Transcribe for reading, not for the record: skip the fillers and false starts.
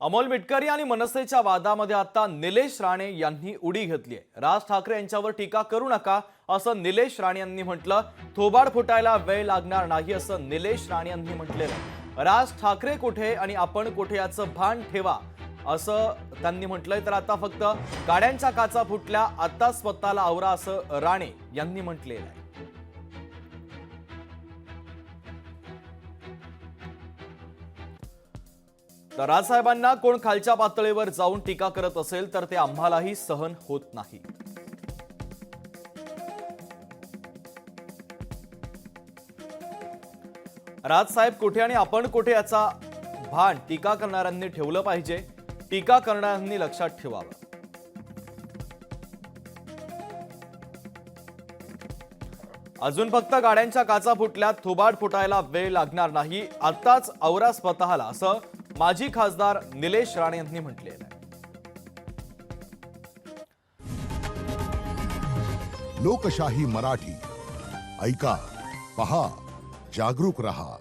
अमोल मिटकरी आणि मनसेच्या वादामध्ये आता निलेश राणे यांनी उडी घेतली आहे। राज ठाकरे यांच्यावर टीका करू नका असं निलेश राणे यांनी म्हटलं। थोबाड फुटायला वेळ लागणार नाही असं निलेश राणे यांनी म्हटलेलं। राज ठाकरे कुठे आणि आपण कुठे याचं भान ठेवा असं त्यांनी म्हटलंय। तर आता फक्त गाड्यांच्या काचा फुटल्या, आता स्वतःला आवरा असं राणे यांनी म्हटलेलं आहे। तर राजसाहेबांना कोण खालच्या पातळीवर जाऊन टीका करत असेल तर ते आम्हालाही सहन होत नाही। राजसाहेब कुठे आणि आपण कुठे याचा भान टीका करणाऱ्यांनी ठेवलं पाहिजे, टीका करणाऱ्यांनी लक्षात ठेवावं। अजून फक्त गाड्यांच्या काचा फुटल्यात, थोबाड फुटायला वेळ लागणार नाही, आताच आवरा स्वतःला असं माजी खासदार निलेश राणे यांनी म्हटलेलं आहे। लोकशाही मराठी ऐका, पहा, जागरूक रहा।